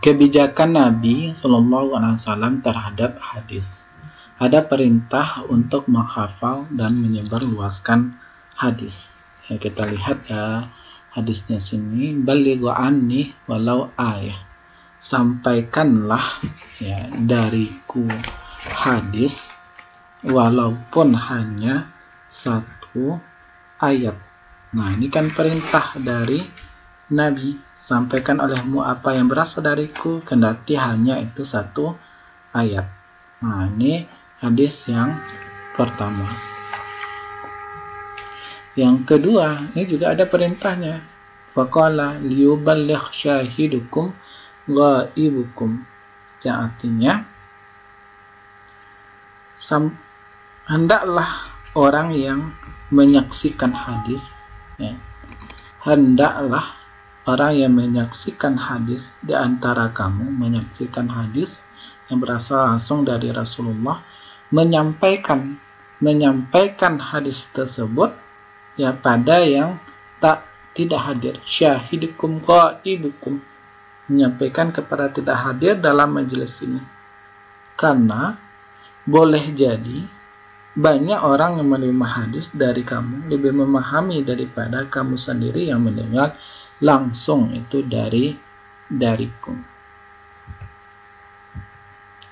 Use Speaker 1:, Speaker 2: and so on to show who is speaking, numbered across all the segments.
Speaker 1: kebijakan Nabi SAW terhadap hadis. Ada perintah untuk menghafal dan menyebarluaskan hadis. Ya, kita lihat ya hadisnya sini, balighu anni walau ayah. Sampaikanlah ya dariku hadis walaupun hanya satu ayat. Nah, ini kan perintah dari Nabi. Sampaikan olehmu apa yang berasal dariku, kendati hanya itu satu ayat. Nah, ini hadis yang pertama. Yang kedua, ini juga ada perintahnya. Faqala liyuballigh syahidukum ghaibukum. Yang artinya, hendaklah orang yang menyaksikan hadis, ya, hendaklah orang yang menyaksikan hadis di antara kamu, menyaksikan hadis yang berasal langsung dari Rasulullah, menyampaikan hadis tersebut ya pada yang tidak hadir. Syahidukum ghaibukum, menyampaikan kepada tidak hadir dalam majelis ini. Karena boleh jadi banyak orang yang menerima hadis dari kamu lebih memahami daripada kamu sendiri yang mendengar langsung itu dariku.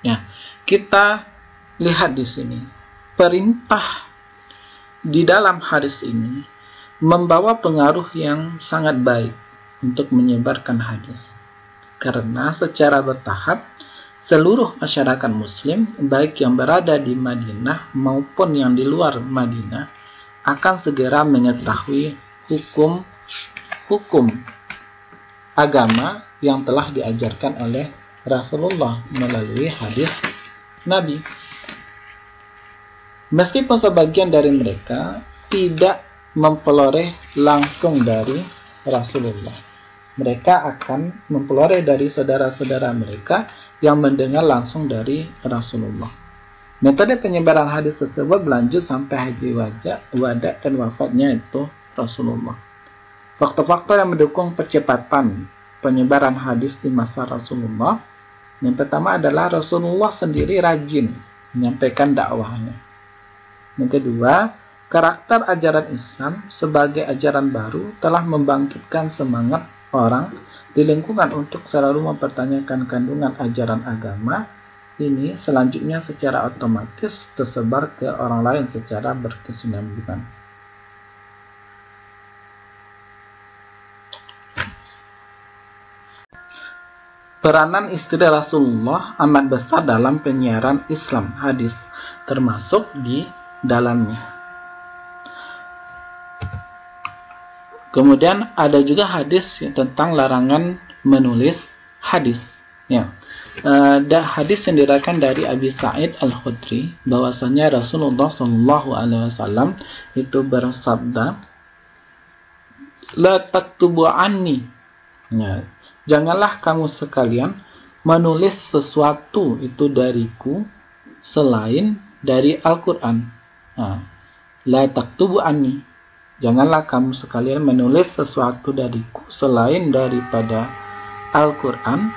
Speaker 1: Ya, kita lihat di sini perintah di dalam hadis ini membawa pengaruh yang sangat baik untuk menyebarkan hadis. Karena secara bertahap seluruh masyarakat muslim baik yang berada di Madinah maupun yang di luar Madinah akan segera mengetahui hukum agama yang telah diajarkan oleh Rasulullah melalui hadis Nabi. Meskipun sebagian dari mereka tidak mempeloreh langsung dari Rasulullah, mereka akan mempeloreh dari saudara-saudara mereka yang mendengar langsung dari Rasulullah. Metode penyebaran hadis tersebut berlanjut sampai haji wada dan wafatnya itu Rasulullah. Faktor-faktor yang mendukung percepatan penyebaran hadis di masa Rasulullah, yang pertama adalah Rasulullah sendiri rajin menyampaikan dakwahnya. Yang kedua, karakter ajaran Islam sebagai ajaran baru telah membangkitkan semangat orang di lingkungan untuk selalu mempertanyakan kandungan ajaran agama ini selanjutnya secara otomatis tersebar ke orang lain secara berkesinambungan. Peranan istri Rasulullah amat besar dalam penyiaran Islam hadis, termasuk di dalamnya. Kemudian ada juga hadis tentang larangan menulis hadis. Ya. Hadis yang diriwayatkan dari Abi Sa'id Al-Khudri bahwasanya Rasulullah SAW itu bersabda, la taktubu anni. Ya. Janganlah kamu sekalian menulis sesuatu itu dariku selain dari Al-Quran. Nah, la taktubu anni. Janganlah kamu sekalian menulis sesuatu dariku selain daripada Al-Quran.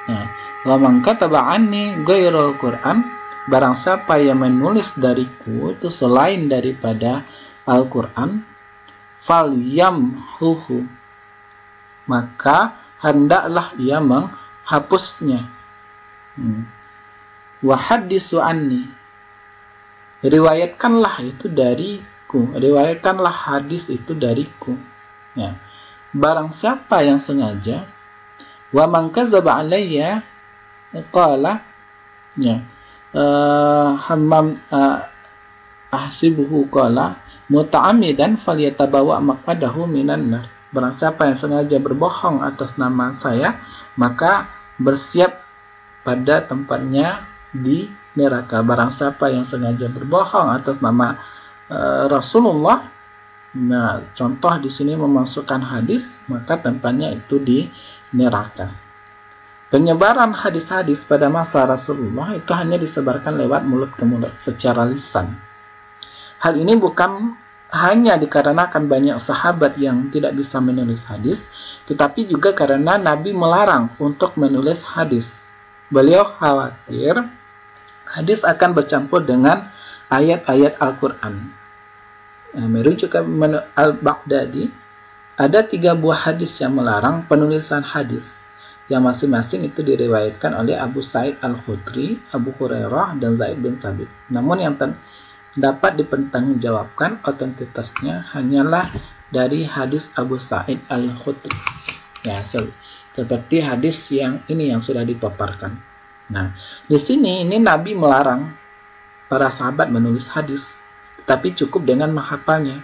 Speaker 1: Nah, wa man kataba anni ghairal Quran, barang siapa yang menulis dariku itu selain daripada Al-Quran, falyamhuhu, maka hendaklah ia menghapusnya. Wa haditsu anni, riwayatkanlah itu dariku, riwayatkanlah hadis itu dariku. Ya. Barang siapa yang sengaja, wa man kadzaba alayya qala, ya, hammam ahsibuhu qala muta'ammidan falyatabawa maq'adahu minan nar. Barang siapa yang sengaja berbohong atas nama saya, maka bersiap pada tempatnya di neraka. Barang siapa yang sengaja berbohong atas nama Rasulullah, nah contoh di sini memasukkan hadis, maka tempatnya itu di neraka. Penyebaran hadis-hadis pada masa Rasulullah itu hanya disebarkan lewat mulut ke mulut secara lisan. Hal ini bukan hanya dikarenakan banyak sahabat yang tidak bisa menulis hadis, tetapi juga karena Nabi melarang untuk menulis hadis. Beliau khawatir hadis akan bercampur dengan ayat-ayat Al-Quran. Merujuk ke Al-Baghdadi, ada 3 buah hadis yang melarang penulisan hadis, yang masing-masing itu diriwayatkan oleh Abu Sa'id Al-Khudri, Abu Hurairah, dan Zaid bin Sabit. Namun yang dapat dipertanggungjawabkan otentitasnya hanyalah dari hadis Abu Sa'id Al-Khudri. Ya, seperti hadis yang ini yang sudah dipaparkan. Nah, di sini ini Nabi melarang para sahabat menulis hadis, tetapi cukup dengan menghafalnya.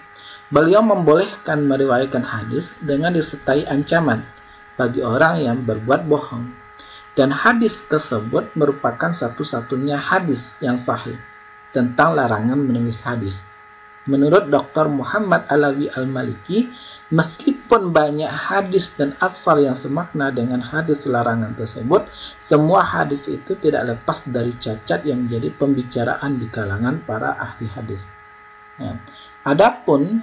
Speaker 1: Beliau membolehkan meriwayatkan hadis dengan disertai ancaman bagi orang yang berbuat bohong. Dan hadis tersebut merupakan satu-satunya hadis yang sahih tentang larangan menulis hadis. Menurut Dr. Muhammad Alawi Al-Maliki, meskipun banyak hadis dan asal yang semakna dengan hadis larangan tersebut, semua hadis itu tidak lepas dari cacat yang menjadi pembicaraan di kalangan para ahli hadis. Ya. Adapun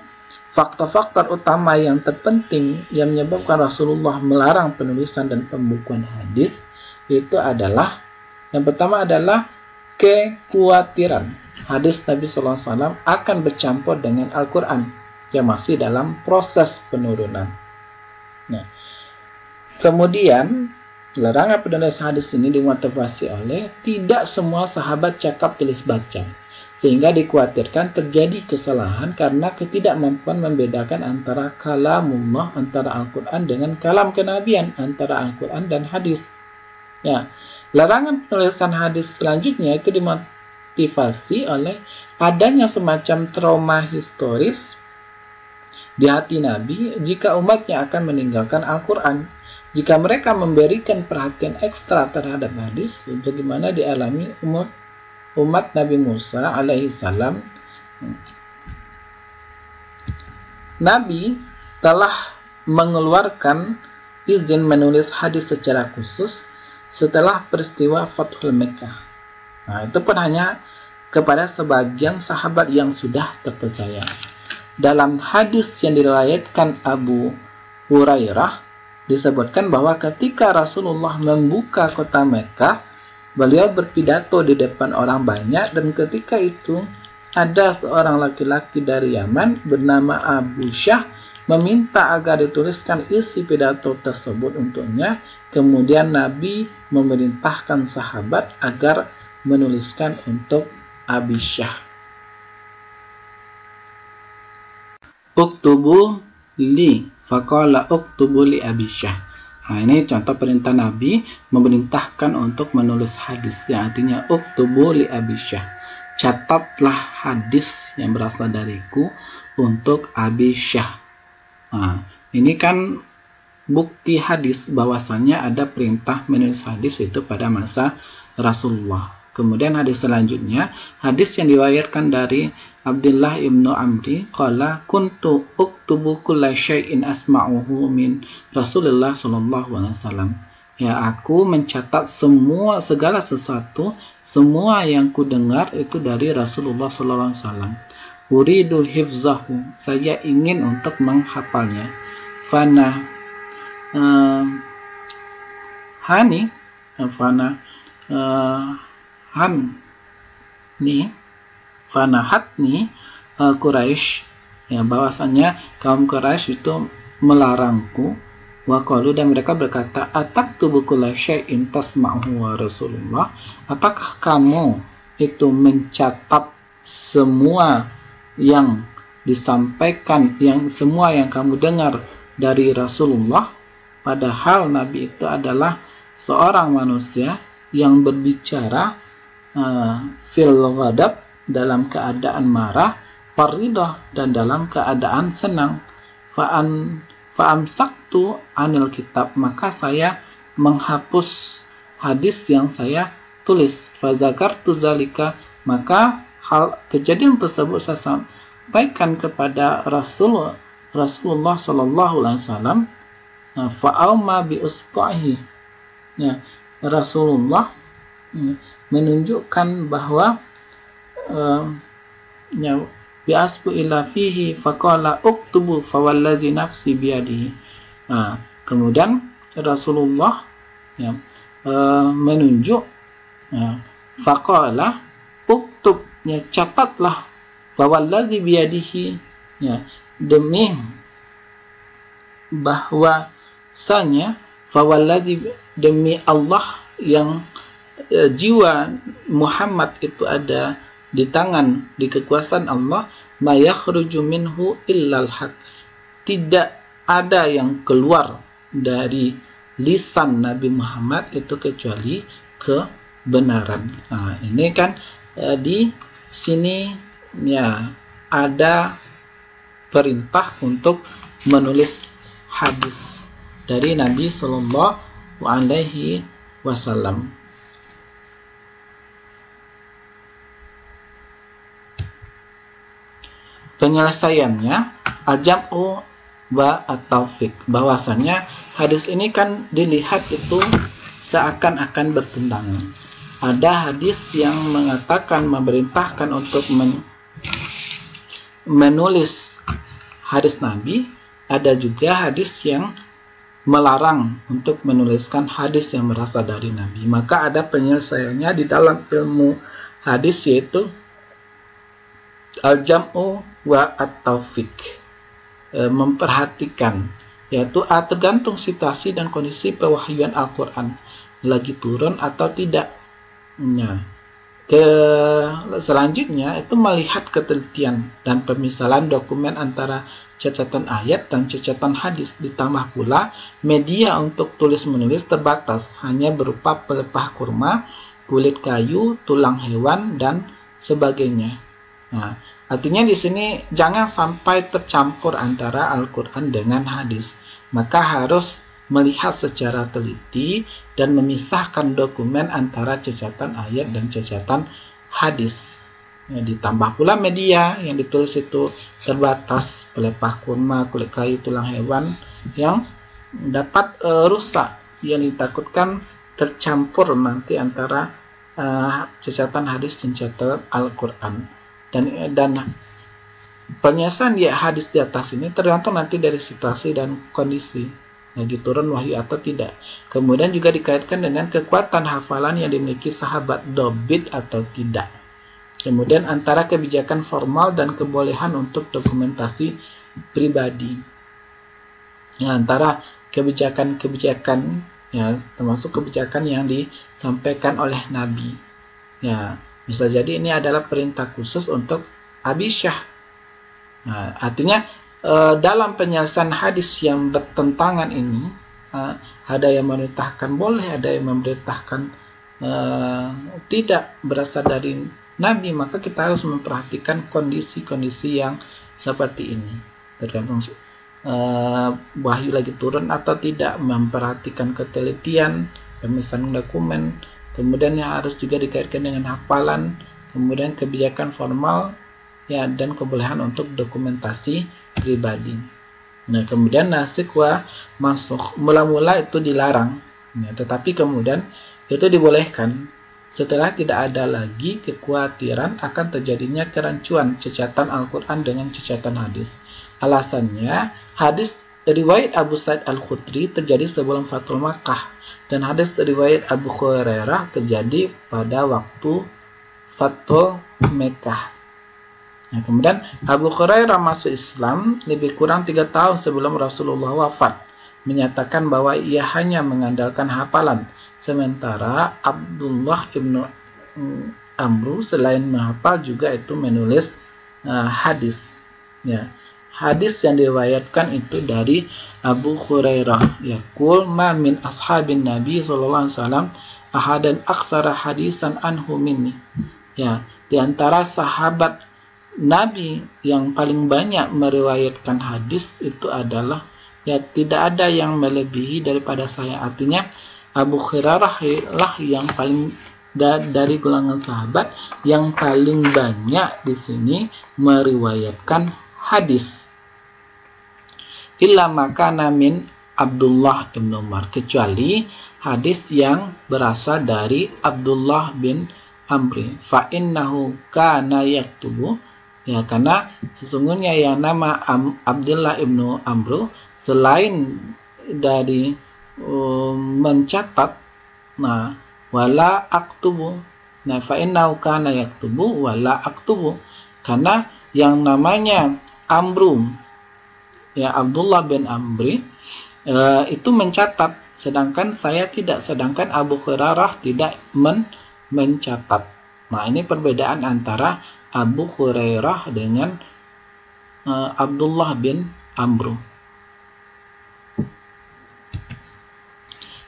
Speaker 1: faktor-faktor utama yang terpenting yang menyebabkan Rasulullah melarang penulisan dan pembukuan hadis itu adalah, yang pertama adalah kekhawatiran hadis Nabi SAW akan bercampur dengan Al-Quran yang masih dalam proses penurunan. Nah, kemudian larangan penulisan hadis ini dimotivasi oleh tidak semua sahabat cakap tulis baca, sehingga dikhawatirkan terjadi kesalahan karena ketidakmampuan membedakan antara kalamullah, antara Al-Quran, dengan kalam kenabian, antara Al-Quran dan hadis. Ya, larangan penulisan hadis selanjutnya itu dimotivasi oleh adanya semacam trauma historis di hati Nabi jika umatnya akan meninggalkan Al-Quran. Jika mereka memberikan perhatian ekstra terhadap hadis, bagaimana dialami umat Nabi Musa alaihissalam. Nabi telah mengeluarkan izin menulis hadis secara khusus setelah peristiwa Fathul Mekkah. Nah, itu pun hanya kepada sebagian sahabat yang sudah terpercaya. Dalam hadis yang diriwayatkan Abu Hurairah disebutkan bahwa ketika Rasulullah membuka kota Mekkah, beliau berpidato di depan orang banyak, dan ketika itu ada seorang laki-laki dari Yaman bernama Abu Syah meminta agar dituliskan isi pidato tersebut untuknya. Kemudian Nabi memerintahkan sahabat agar menuliskan untuk Abu Syah. Uktubu li, faqala uktubu li Abi Syah. Nah, ini contoh perintah Nabi memerintahkan untuk menulis hadis, yang artinya uktubu li Abi Syah. Catatlah hadis yang berasal dariku untuk Abi Syah. Nah, ini kan bukti hadis bahwasannya ada perintah menulis hadis itu pada masa Rasulullah. Kemudian hadis selanjutnya, hadis yang diriwayatkan dari Abdullah ibnu Amri, qala kuntu uktubu kulla syai'in asma'uhu min Rasulullah sallallahu alaihi wasallam. Ya, aku mencatat segala sesuatu, semua yang ku dengar itu dari Rasulullah sallallahu alaihi wasallam. Uridu hifzahu, saya ingin untuk menghafalnya. Fana Fanahatni Quraisy, ya, bahwasanya kaum Quraisy itu melarangku. Wa qalu, dan mereka berkata, ataktubu kulla syai'in tasma'uhu wa Rasulullah, apakah kamu itu mencatat semua yang disampaikan, yang semua yang kamu dengar dari Rasulullah? Padahal Nabi itu adalah seorang manusia yang berbicara fil ghadab, dalam keadaan marah, faridah, dan dalam keadaan senang. Fa'amsaktu anil kitab, maka saya menghapus hadis yang saya tulis. Fazakartu zalika, maka kejadian tersebut saya sampaikan kepada Rasulullah sallallahu alaihi wasallam. Fa'auma bi usbahi, ya, Rasulullah menunjukkan bahwa bi asbu ila fihi faqala uktubu fawallazi nafsi biyadihi. Nah, kemudian Rasulullah ya, menunjuk ya, faqala uktub, ya, catatlah, fawallazi biyadihi, ya, demi bahwasanya, fawallazi, demi Allah yang jiwa Muhammad itu ada di tangan, di kekuasaan Allah, ma yakhruju minhu illal haq, tidak ada yang keluar dari lisan Nabi Muhammad itu kecuali kebenaran. Nah, ini kan di sini ya ada perintah untuk menulis hadis dari Nabi Shallallahu Alaihi Wasallam. Penyelesaiannya al-jam'u wa at-taufiq, bahwasannya hadis ini kan dilihat itu seakan-akan bertentangan. Ada hadis yang mengatakan, memerintahkan untuk menulis hadis Nabi, ada juga hadis yang melarang untuk menuliskan hadis yang berasal dari Nabi. Maka ada penyelesaiannya di dalam ilmu hadis, yaitu al-jam'u wa at-taufiq, memperhatikan, yaitu tergantung situasi dan kondisi pewahyuan Al-Quran, lagi turun atau tidak. Nah, selanjutnya itu melihat ketelitian dan pemisalan dokumen antara catatan ayat dan catatan hadis, ditambah pula media untuk tulis-menulis terbatas, hanya berupa pelepah kurma, kulit kayu, tulang hewan, dan sebagainya. Nah, artinya di sini jangan sampai tercampur antara Al-Quran dengan hadis. Maka harus melihat secara teliti dan memisahkan dokumen antara cacatan ayat dan cacatan hadis. Ya, ditambah pula media yang ditulis itu terbatas, pelepah kurma, kulit kayu, tulang hewan yang dapat rusak, yang ditakutkan tercampur nanti antara cacatan hadis dan cacatan Al-Quran. Dan penyelesaian hadis di atas ini tergantung nanti dari situasi dan kondisi, lagi turun wahyu atau tidak. Kemudian juga dikaitkan dengan kekuatan hafalan yang dimiliki sahabat dobit atau tidak. Kemudian antara kebijakan formal dan kebolehan untuk dokumentasi pribadi. Ya, antara kebijakan-kebijakan, ya, termasuk kebijakan yang disampaikan oleh Nabi. Ya, bisa jadi ini adalah perintah khusus untuk Abisyah. Nah, artinya dalam penyelesaian hadis yang bertentangan ini, ada yang memerintahkan boleh, ada yang memerintahkan tidak berasal dari Nabi, maka kita harus memperhatikan kondisi-kondisi yang seperti ini. Tergantung wahyu lagi turun atau tidak, memperhatikan ketelitian, pemisahan dokumen, kemudian yang harus juga dikaitkan dengan hafalan, kemudian kebijakan formal, ya, dan kebolehan untuk dokumentasi pribadi. Nah, kemudian nasikh wa mansukh, mula-mula itu dilarang, ya, tetapi kemudian itu dibolehkan setelah tidak ada lagi kekhawatiran akan terjadinya kerancuan cacatan Al-Quran dengan cacatan hadis. Alasannya, hadis riwayat Abu Sa'id Al-Khudri terjadi sebelum Fathul Makkah, dan hadis riwayat Abu Hurairah terjadi pada waktu Fathul Mekah. Nah, kemudian Abu Hurairah masuk Islam lebih kurang 3 tahun sebelum Rasulullah wafat, menyatakan bahwa ia hanya mengandalkan hafalan, sementara Abdullah ibnu Amru selain menghafal juga itu menulis hadis. Ya, hadis yang diriwayatkan itu dari Abu Hurairah, yaqul ma min ashabin Nabi sallallahu alaihi wasallam ahadan aksara hadisan anhu minni. Ya, di antara sahabat Nabi yang paling banyak meriwayatkan hadis itu adalah, ya, tidak ada yang melebihi daripada saya. Artinya Abu Hurairah lah yang paling dari golongan sahabat yang paling banyak di sini meriwayatkan hadis. Illa makana min Abdullah bin Umar, kecuali hadis yang berasal dari Abdullah bin Amri. Fa innahu kana yaktubu, Ya, karena sesungguhnya yang nama Abdullah ibnu Amru selain dari mencatat, nah wala aktubu, nah fa innahu kana yaktubu wala aktubu, karena yang namanya Amru, ya Abdullah bin Amri itu mencatat, sedangkan saya tidak, sedangkan Abu Hurairah tidak mencatat. Nah, ini perbedaan antara Abu Hurairah dengan Abdullah bin Amru.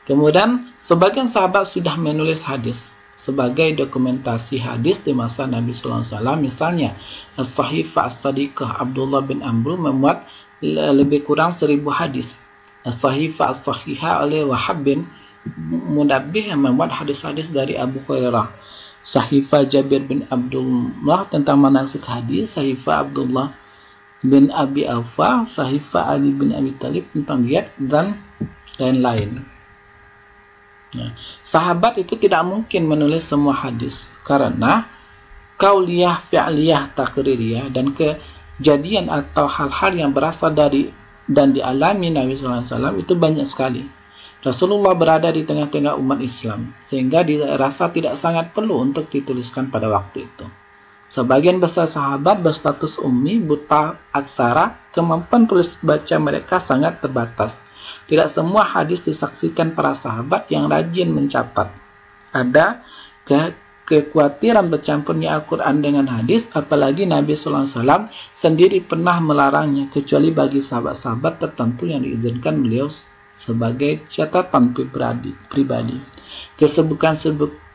Speaker 1: Kemudian sebagian sahabat sudah menulis hadis sebagai dokumentasi hadis di masa Nabi Sallallahu Alaihi Wasallam. Misalnya As-Sahifah As-Sadiqah Abdullah bin Amru memuat lebih kurang 1000 hadis. As-Sahifah As-Sahihah oleh Wahab bin Munabbih yang memuat hadis-hadis dari Abu Hurairah. Sahifah Jabir bin Abdullah tentang manasik hadis. Sahifah Abdullah bin Abi Aufa. Sahifah Ali bin Abi Thalib tentang diet dan lain-lain. Nah, sahabat itu tidak mungkin menulis semua hadis karena kauliyah, fi'liyah, takririyah dan kejadian atau hal-hal yang berasal dari dan dialami Nabi SAW itu banyak sekali. Rasulullah berada di tengah-tengah umat Islam sehingga dirasa tidak sangat perlu untuk dituliskan pada waktu itu. Sebagian besar sahabat berstatus ummi, buta aksara, kemampuan tulis baca mereka sangat terbatas. Tidak semua hadis disaksikan para sahabat yang rajin mencatat. Ada kekhawatiran bercampurnya Al-Quran dengan hadis, apalagi Nabi SAW sendiri pernah melarangnya, kecuali bagi sahabat-sahabat tertentu yang diizinkan beliau sebagai catatan pribadi.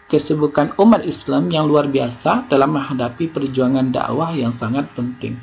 Speaker 1: Kesibukan umat Islam yang luar biasa dalam menghadapi perjuangan dakwah yang sangat penting.